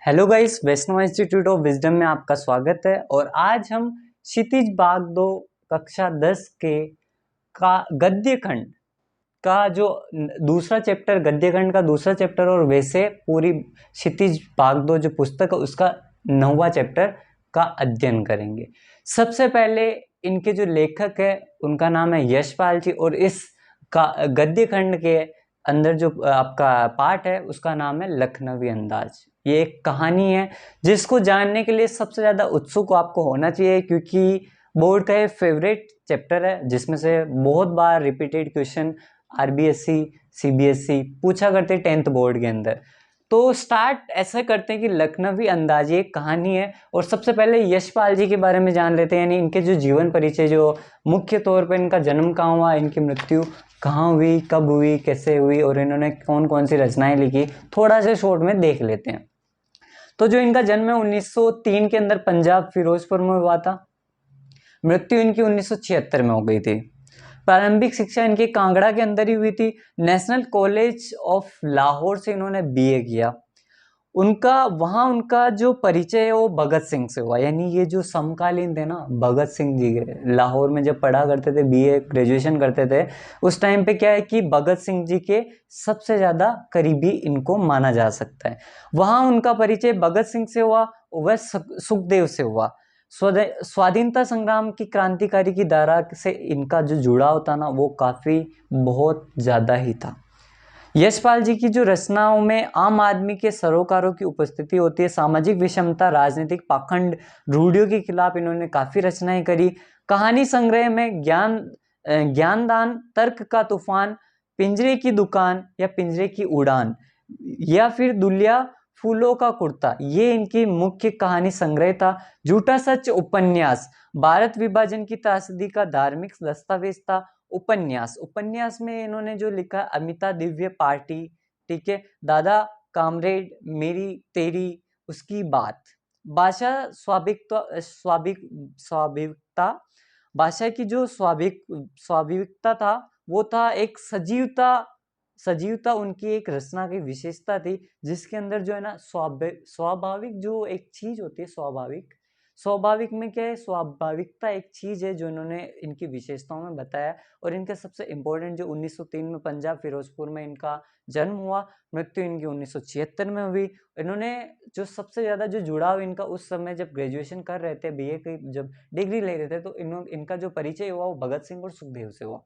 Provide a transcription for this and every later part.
Hello guys, Vaishnav Institute of Wisdom में आपका स्वागत है। और आज हम क्षितिज भाग 2 कक्षा 10 के का गद्य खंड का जो दूसरा चैप्टर, गद्य खंड का दूसरा चैप्टर और वैसे पूरी क्षितिज भाग 2 जो पुस्तक है उसका 9वां चैप्टर का अध्ययन करेंगे। सबसे पहले इनके जो लेखक है उनका नाम है यशपाल जी, और इस का गद्य खंड के अंदर जो आपका पार्ट है उसका नाम है लखनवी अंदाज। ये एक कहानी है जिसको जानने के लिए सबसे ज़्यादा उत्सुक आपको होना चाहिए, क्योंकि बोर्ड का ये फेवरेट चैप्टर है जिसमें से बहुत बार रिपीटेड क्वेश्चन आरबीएससी सीबीएसई पूछा करते 10th बोर्ड के अंदर। तो स्टार्ट ऐसे करते हैं कि लखनवी अंदाज एक कहानी है, और सबसे पहले यशपाल जी के बारे में जान लेते हैं, यानी इनके जो जीवन परिचय, जो मुख्य तौर पर इनका जन्म कहाँ हुआ, इनकी मृत्यु कहाँ हुई, कब हुई, कैसे हुई, और इन्होंने कौन कौन सी रचनाएं लिखी, थोड़ा सा शॉर्ट में देख लेते हैं। तो जो इनका जन्म है 1903 के अंदर पंजाब फिरोजपुर में हुआ था। मृत्यु इनकी 1976 में हो गई थी। प्रारंभिक शिक्षा इनकी कांगड़ा के अंदर ही हुई थी। नेशनल कॉलेज ऑफ लाहौर से इन्होंने बीए किया। उनका जो परिचय है वो भगत सिंह से हुआ, यानी ये जो समकालीन थे ना भगत सिंह जी के, लाहौर में जब पढ़ा करते थे, बीए ग्रेजुएशन करते थे, उस टाइम पे क्या है कि भगत सिंह जी के सबसे ज़्यादा करीबी इनको माना जा सकता है। वहाँ उनका परिचय भगत सिंह से हुआ, वह सुखदेव से हुआ। स्वाधीनता संग्राम की क्रांतिकारी की धारा से इनका जो जुड़ाव था ना वो काफ़ी बहुत ज़्यादा ही था। यशपाल जी की जो रचनाओं में आम आदमी के सरोकारों की उपस्थिति होती है। सामाजिक विषमता, राजनीतिक पाखंड, रूढ़ियों के खिलाफ इन्होंने काफ़ी रचनाएं करी। कहानी संग्रह में ज्ञानदान, तर्क का तूफान, पिंजरे की दुकान या पिंजरे की उड़ान, या फिर दुलिया फूलों का कुर्ता, ये इनकी मुख्य कहानी संग्रह था। झूठा सच उपन्यास, भारत विभाजन की त्रासदी का धार्मिक दस्तावेज था। उपन्यास में इन्होंने जो लिखा अमिता दिव्य पार्टी, ठीक है, दादा कामरेड, मेरी तेरी, उसकी बात। भाषा स्वाभाविकता, भाषा की जो स्वाभाविकता था वो था एक सजीवता उनकी एक रचना की विशेषता थी, जिसके अंदर जो है ना स्वाभाविक जो एक चीज होती है, स्वाभाविक में क्या है, स्वाभाविकता एक चीज है जो इन्होंने इनकी विशेषताओं में बताया। और इनका सबसे इम्पोर्टेंट जो 1903 में पंजाब फिरोजपुर में इनका जन्म हुआ, मृत्यु इनकी 1976 में हुई। इन्होंने जो सबसे ज्यादा जो जुड़ाव इनका उस समय जब ग्रेजुएशन कर रहे थे, बीए की जब डिग्री ले रहे थे, तो इनका जो परिचय हुआ वो भगत सिंह और सुखदेव से हुआ।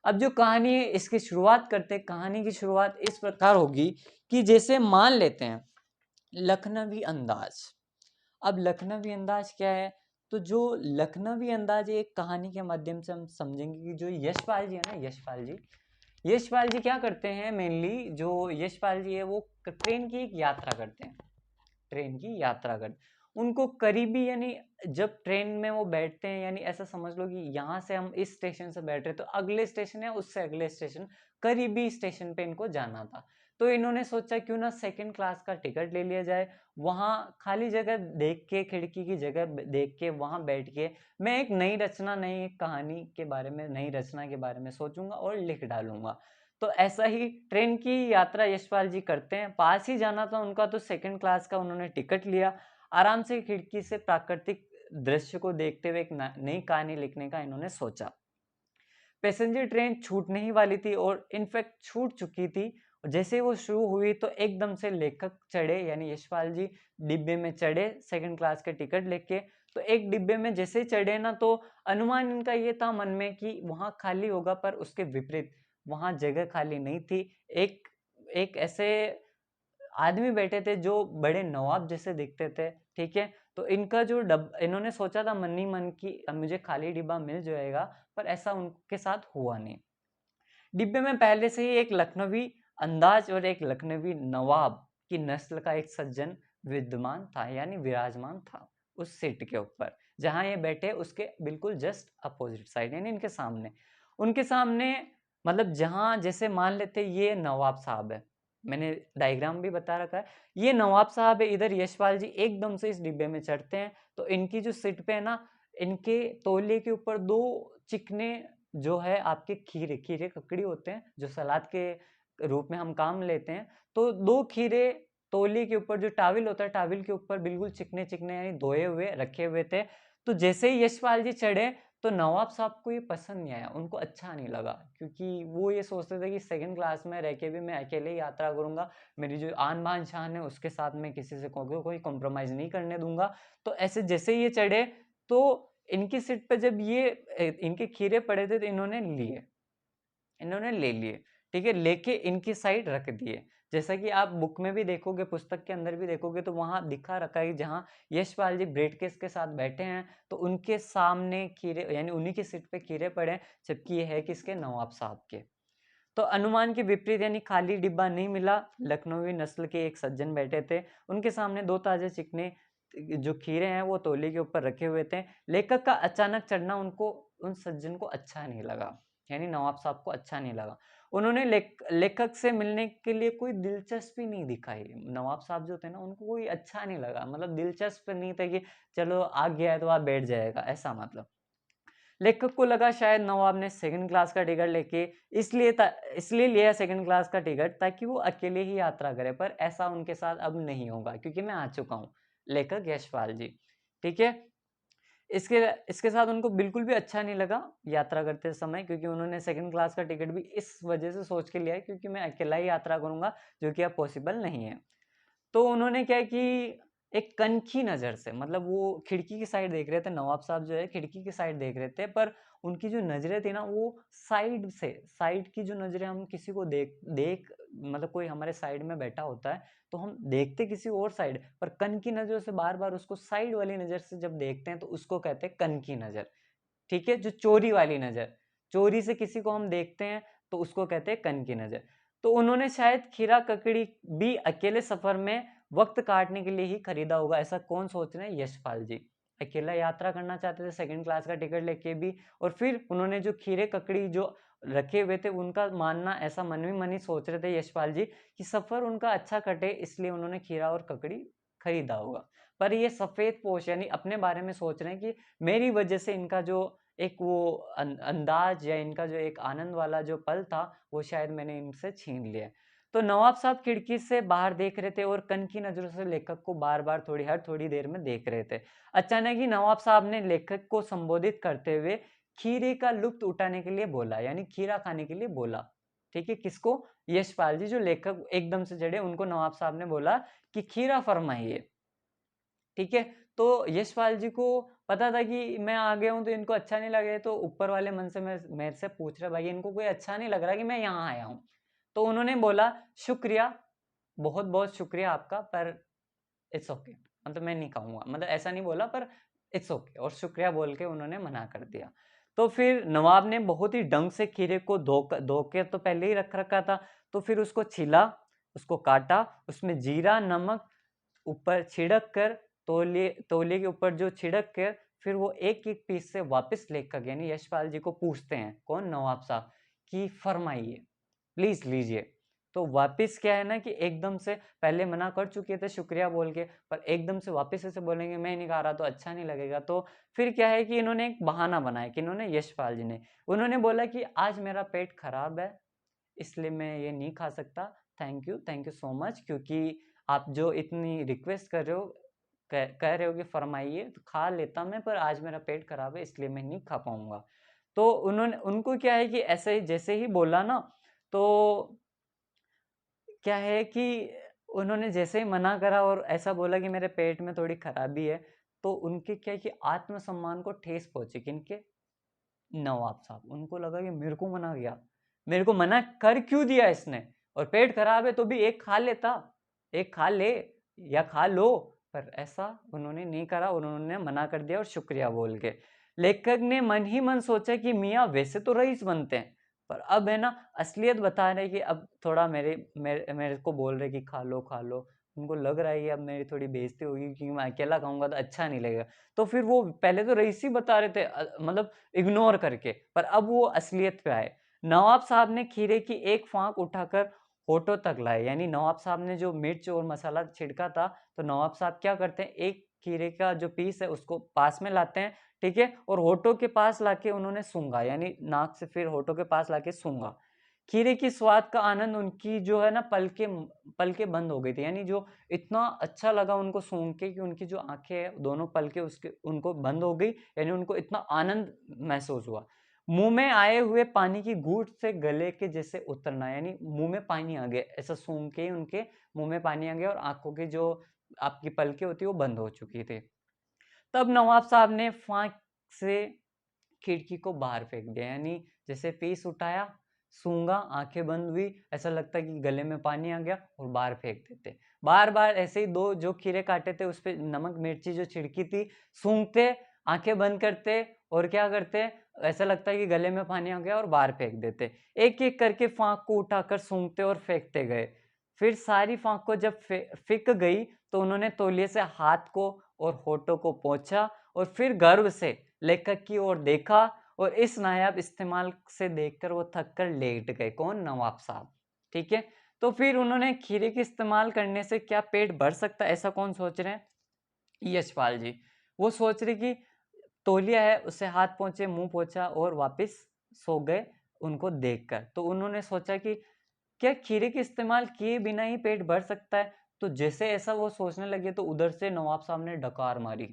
अब जो कहानी है इसकी शुरुआत करते हैं। कहानी की शुरुआत इस प्रकार होगी कि जैसे मान लेते हैं लखनवी अंदाज। अब लखनवी अंदाज क्या है, तो जो लखनवी अंदाज एक कहानी के माध्यम से हम समझेंगे कि जो यशपाल जी है ना, यशपाल जी क्या करते हैं, मेनली जो यशपाल जी है वो ट्रेन की एक यात्रा करते हैं। ट्रेन की यात्रा कर उनको करीबी, यानी जब ट्रेन में वो बैठते हैं, यानी ऐसा समझ लो कि यहाँ से हम इस स्टेशन से बैठ रहे तो अगले स्टेशन है, उससे अगले स्टेशन करीबी स्टेशन पे इनको जाना था। तो इन्होंने सोचा क्यों ना सेकंड क्लास का टिकट ले लिया जाए। वहाँ खाली जगह देख के, खिड़की की जगह देख के वहाँ बैठ के मैं एक नई रचना, नई एक कहानी के बारे में, नई रचना के बारे में सोचूंगा और लिख डालूंगा। तो ऐसा ही ट्रेन की यात्रा यशपाल जी करते हैं। पास ही जाना था उनका, तो सेकंड क्लास का उन्होंने टिकट लिया। आराम से खिड़की से प्राकृतिक दृश्य को देखते हुए एक नई कहानी लिखने का इन्होंने सोचा। पैसेंजर ट्रेन छूटने ही वाली थी और इनफैक्ट छूट चुकी थी। जैसे वो शुरू हुई तो एकदम से लेखक चढ़े, यानी यशपाल जी डिब्बे में चढ़े सेकंड क्लास के टिकट लेके। तो एक डिब्बे में जैसे चढ़े ना, तो अनुमान इनका ये था मन में कि वहां खाली होगा, पर उसके विपरीत वहां जगह खाली नहीं थी। एक एक ऐसे आदमी बैठे थे जो बड़े नवाब जैसे दिखते थे, ठीक है। तो इनका जो इन्होंने सोचा था मन ही मन की मुझे खाली डिब्बा मिल जाएगा, पर ऐसा उनके साथ हुआ नहीं। डिब्बे में पहले से ही एक लखनवी अंदाज और एक लखनवी नवाब की नस्ल का एक सज्जन विद्यमान था, यानी विराजमान था उस सीट के ऊपर जहां ये बैठे, उसके बिल्कुल जस्ट अपोजिट साइड, यानी इनके सामने। उनके सामने मतलब जहां जैसे मान लेते ये नवाब साहब है, मैंने डायग्राम भी बता रखा है, ये नवाब साहब है। इधर यशपाल जी एकदम से इस डिब्बे में चढ़ते हैं, तो इनकी जो सीट पे है ना, इनके तौलिए के ऊपर दो चिकने जो है आपके खीरे खीरे ककड़ी होते हैं जो सलाद के रूप में हम काम लेते हैं, तो दो खीरे तौलिए के ऊपर जो टाविल होता है, टाविल के ऊपर बिल्कुल चिकने चिकने यानी धोए हुए रखे हुए थे। तो जैसे ही यशपाल जी चढ़े तो नवाब साहब को ये पसंद नहीं आया, उनको अच्छा नहीं लगा, क्योंकि वो ये सोचते थे कि सेकंड क्लास में रह के भी मैं अकेले ही यात्रा करूंगा, मेरी जो आन बान शान है उसके साथ मैं किसी से कोई कॉम्प्रोमाइज नहीं करने दूंगा। तो ऐसे जैसे ही ये चढ़े तो इनकी सीट पे जब ये इनके खीरे पड़े थे तो इन्होंने ले लिए, ठीक है, लेके इनकी साइड रख दिए। जैसा कि आप बुक में भी देखोगे, पुस्तक के अंदर भी देखोगे, तो वहां दिखा रखा है जहाँ यशपाल जी ब्रीफकेस के साथ बैठे हैं तो उनके सामने खीरे यानी उन्हीं की सीट पे खीरे पड़े हैं, जबकि ये है किसके, नवाब साहब के। तो अनुमान के विपरीत यानी खाली डिब्बा नहीं मिला, लखनवी नस्ल के एक सज्जन बैठे थे, उनके सामने दो ताजे चिकने जो खीरे हैं वो तौली के ऊपर रखे हुए थे। लेखक का अचानक चढ़ना उनको उन सज्जन को अच्छा नहीं लगा, यानी नवाब साहब को अच्छा नहीं लगा। उन्होंने लेखक से मिलने के लिए कोई दिलचस्पी नहीं दिखाई। नवाब साहब जो थे ना, उनको कोई अच्छा नहीं लगा, मतलब दिलचस्प नहीं था कि चलो आ गया है तो आप बैठ जाएगा, ऐसा मतलब। लेखक को लगा शायद नवाब ने सेकंड क्लास का टिकट लेके इसलिए लिया सेकंड क्लास का टिकट ताकि वो अकेले ही यात्रा करे, पर ऐसा उनके साथ अब नहीं होगा क्योंकि मैं आ चुका हूँ, लेखक यशपाल जी, ठीक है। इसके इसके साथ उनको बिल्कुल भी अच्छा नहीं लगा यात्रा करते समय, क्योंकि उन्होंने सेकंड क्लास का टिकट भी इस वजह से सोच के लिया है क्योंकि मैं अकेला ही यात्रा करूंगा, जो कि अब पॉसिबल नहीं है। तो उन्होंने क्या कि एक कनखी नज़र से, मतलब वो खिड़की की साइड देख रहे थे, नवाब साहब जो है खिड़की की साइड देख रहे थे, पर उनकी जो नज़रें थी ना वो साइड की जो नज़रें, हम किसी को देख मतलब कोई हमारे साइड में बैठा होता है तो हम देखते किसी और साइड, पर कन की नज़रों से बार बार उसको साइड वाली नज़र से जब देखते हैं तो उसको कहते हैं कन की नज़र, ठीक है। जो चोरी वाली नज़र, चोरी से किसी को हम देखते हैं तो उसको कहते हैं कन की नज़र। तो उन्होंने शायद खीरा ककड़ी भी अकेले सफर में वक्त काटने के लिए ही खरीदा होगा, ऐसा कौन सोच रहे हैं, यशपाल जी अकेला यात्रा करना चाहते थे सेकंड क्लास का टिकट लेके भी, और फिर उन्होंने जो खीरे ककड़ी जो रखे हुए थे उनका मानना, ऐसा मन ही मन ही सोच रहे थे यशपाल जी कि सफर उनका अच्छा कटे, इसलिए उन्होंने खीरा और ककड़ी खरीदा होगा। पर ये सफेद पोश यानी अपने बारे में सोच रहे हैं कि मेरी वजह से इनका जो एक वो अंदाज या इनका जो एक आनंद वाला जो पल था वो शायद मैंने इनसे छीन लिया। तो नवाब साहब खिड़की से बाहर देख रहे थे और कन की नजरों से लेखक को बार बार हर थोड़ी देर में देख रहे थे। अचानक ही नवाब साहब ने लेखक को संबोधित करते हुए खीरे का लुत्फ उठाने के लिए बोला, यानी खीरा खाने के लिए बोला, ठीक है। किसको, यशपाल जी जो लेखक एकदम से चढ़े उनको नवाब साहब ने बोला कि खीरा फरमाइए, ठीक है। तो यशपाल जी को पता था कि मैं आ गया हूँ तो इनको अच्छा नहीं लगे, तो ऊपर वाले मन से मेरे से पूछ रहे, भाई इनको कोई अच्छा नहीं लग रहा कि मैं यहाँ आया हूँ। तो उन्होंने बोला शुक्रिया, बहुत बहुत शुक्रिया आपका, पर इट्स ओके, मतलब मैं नहीं खाऊंगा, मतलब ऐसा नहीं बोला पर इट्स ओके, और शुक्रिया बोल के उन्होंने मना कर दिया। तो फिर नवाब ने बहुत ही ढंग से खीरे को धो के तो पहले ही रख रखा था, तो फिर उसको छिला, उसको काटा, उसमें जीरा नमक ऊपर छिड़क कर, तौलिए के ऊपर जो छिड़क कर, फिर वो एक एक पीस से वापस लेखक यानी यशपाल जी को पूछते हैं, कौन, नवाब साहब, कि फरमाइए, प्लीज लीजिए। तो वापस क्या है ना कि एकदम से पहले मना कर चुके थे शुक्रिया बोल के, पर एकदम से वापस ऐसे बोलेंगे मैं नहीं खा रहा तो अच्छा नहीं लगेगा। तो फिर क्या है कि इन्होंने एक बहाना बनाया, कि इन्होंने, यशपाल जी ने, उन्होंने बोला कि आज मेरा पेट खराब है इसलिए मैं ये नहीं खा सकता, थैंक यू सो मच, क्योंकि आप जो इतनी रिक्वेस्ट कर रहे हो, कह रहे हो कि फरमाइए, तो खा लेता मैं, पर आज मेरा पेट खराब है इसलिए मैं नहीं खा पाऊंगा। तो उन्होंने, उनको क्या है कि ऐसे ही जैसे ही बोला ना, तो क्या है कि उन्होंने जैसे ही मना करा और ऐसा बोला कि मेरे पेट में थोड़ी खराबी है, तो उनके क्या है कि आत्मसम्मान को ठेस पहुंची, किनके, नवाब साहब। उनको लगा कि मेरे को मना किया, मेरे को मना कर क्यों दिया इसने, और पेट खराब है तो भी एक खा लेता, एक खा ले या खा लो, पर ऐसा उन्होंने नहीं करा, उन्होंने मना कर दिया और शुक्रिया बोल के। लेखक ने मन ही मन सोचा कि मियाँ वैसे तो रईस बनते हैं, पर अब है ना असलियत बता रहे कि अब थोड़ा मेरे को बोल रहे कि खा लो खा लो, उनको लग रहा है कि अब मेरी थोड़ी बेइज्जती होगी क्योंकि मैं अकेला खाऊंगा तो अच्छा नहीं लगेगा। तो फिर वो पहले तो रईस ही बता रहे थे, मतलब इग्नोर करके, पर अब वो असलियत पे आए। नवाब साहब ने खीरे की एक फांक उठाकर होठों तक लाए, यानी नवाब साहब ने जो मिर्च और मसाला छिड़का था, तो नवाब साहब क्या करते हैं, एक खीरे का जो पीस है उसको पास में लाते हैं, ठीक है, और होठों के पास लाके उन्होंने सूंघा, यानी नाक से फिर होठों के पास लाके सूंघा। खीरे की स्वाद का आनंद उनकी जो है ना पलके बंद हो गई थी, यानी जो इतना अच्छा लगा उनको सूंघ के कि उनकी जो आंखें हैं दोनों पलके उसके उनको बंद हो गई, यानी उनको इतना आनंद महसूस हुआ। मुंह में आए हुए पानी की घूंट से गले के जैसे उतरना, यानी मुंह में पानी आ गया, ऐसा सूंघ के ही उनके मुंह में पानी आ गया और आंखों की जो आपकी पलके होती है वो बंद हो चुकी थी। तब नवाब साहब ने फांक से खिड़की को बाहर फेंक दिया, यानी जैसे पीस उठाया, सूंघा, आंखें बंद हुई, ऐसा लगता है कि गले में पानी आ गया और बाहर फेंक देते। बार बार ऐसे ही दो जो खीरे काटे थे उस पे नमक मिर्ची जो छिड़की थी, सूंघते, आंखें बंद करते और क्या करते, ऐसा लगता है कि गले में पानी आ गया और बाहर फेंक देते। एक एक करके फांक को उठाकर सूंघते और फेंकते गए। फिर सारी फांक को जब फिक गई तो उन्होंने तौलिए से हाथ को और होठों को पोंछा और फिर गर्व से लेखक की ओर देखा और इस नायाब इस्तेमाल से देखकर वो थक कर लेट गए। कौन? नवाब साहब। ठीक है, तो फिर उन्होंने खीरे के इस्तेमाल करने से क्या पेट भर सकता है, ऐसा कौन सोच रहे हैं? यशपाल जी। वो सोच रहे कि तौलिया है, उससे हाथ पोंछे, मुंह पोंछा और वापस सो गए उनको देखकर। तो उन्होंने सोचा कि क्या खीरे के इस्तेमाल किए बिना ही पेट भर सकता है? तो जैसे ऐसा वो सोचने लगे तो उधर से नवाब साहब ने डकार मारी।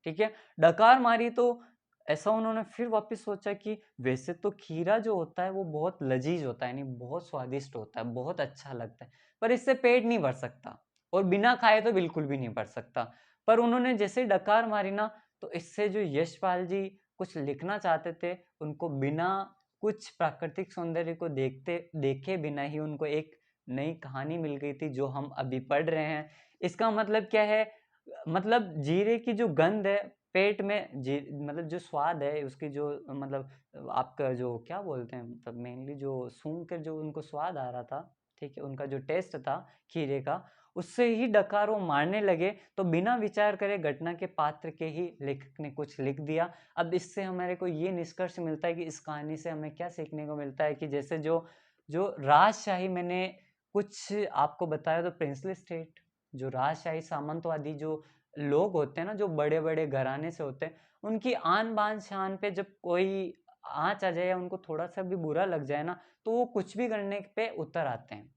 ठीक है, डकार मारी तो ऐसा उन्होंने फिर वापस सोचा कि वैसे तो खीरा जो होता है वो बहुत लजीज होता है, यानी बहुत स्वादिष्ट होता है, बहुत अच्छा लगता है, पर इससे पेट नहीं भर सकता और बिना खाए तो बिल्कुल भी नहीं भर सकता। पर उन्होंने जैसे ही डकार मारी ना, तो इससे जो यशपाल जी कुछ लिखना चाहते थे, उनको बिना कुछ प्राकृतिक सौंदर्य को देखे बिना ही उनको एक नई कहानी मिल गई थी जो हम अभी पढ़ रहे हैं। इसका मतलब क्या है? मतलब जीरे की जो गंध है पेट में, जी मतलब जो स्वाद है उसकी, जो मतलब आपका जो क्या बोलते हैं, मतलब मेनली जो सूंघ कर जो उनको स्वाद आ रहा था, ठीक है, उनका जो टेस्ट था खीरे का, उससे ही डकार वो मारने लगे। तो बिना विचार करे घटना के पात्र के ही लेखक ने कुछ लिख दिया। अब इससे हमारे को ये निष्कर्ष मिलता है कि इस कहानी से हमें क्या सीखने को मिलता है कि जैसे जो जो राजशाही मैंने कुछ आपको बताया, तो प्रिंसली स्टेट, जो राजशाही सामंतवादी जो लोग होते हैं ना, जो बड़े-बड़े घराने से होते हैं, उनकी आन बान शान पे जब कोई आँच आ जाए या उनको थोड़ा-सा भी बुरा लग जाए ना, तो वो कुछ भी करने पे उतर आते हैं।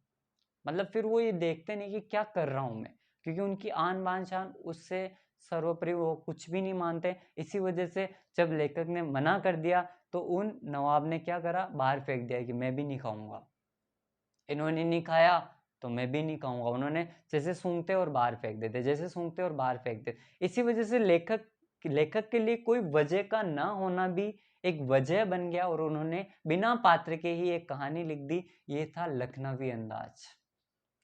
मतलब फिर वो ये देखते नहीं कि क्या कर रहा हूँ मैं, क्योंकि उनकी आन बान शान उससे सर्वोपरि वो कुछ भी नहीं मानते। इसी वजह से जब लेखक ने मना कर दिया तो उन नवाब ने क्या करा, बाहर फेंक दिया कि मैं भी नहीं खाऊंगा। इन्होंने नहीं खाया तो मैं भी नहीं खाऊंगा। उन्होंने जैसे सूंघते और बाहर फेंक देते, जैसे सूंघते और बाहर फेंक देते। इसी वजह से लेखक के लिए कोई वजह का ना होना भी एक वजह बन गया और उन्होंने बिना पात्र के ही एक कहानी लिख दी। ये था लखनवी अंदाज।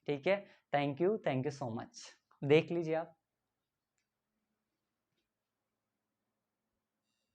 ठीक है, थैंक यू सो मच। देख लीजिए आप।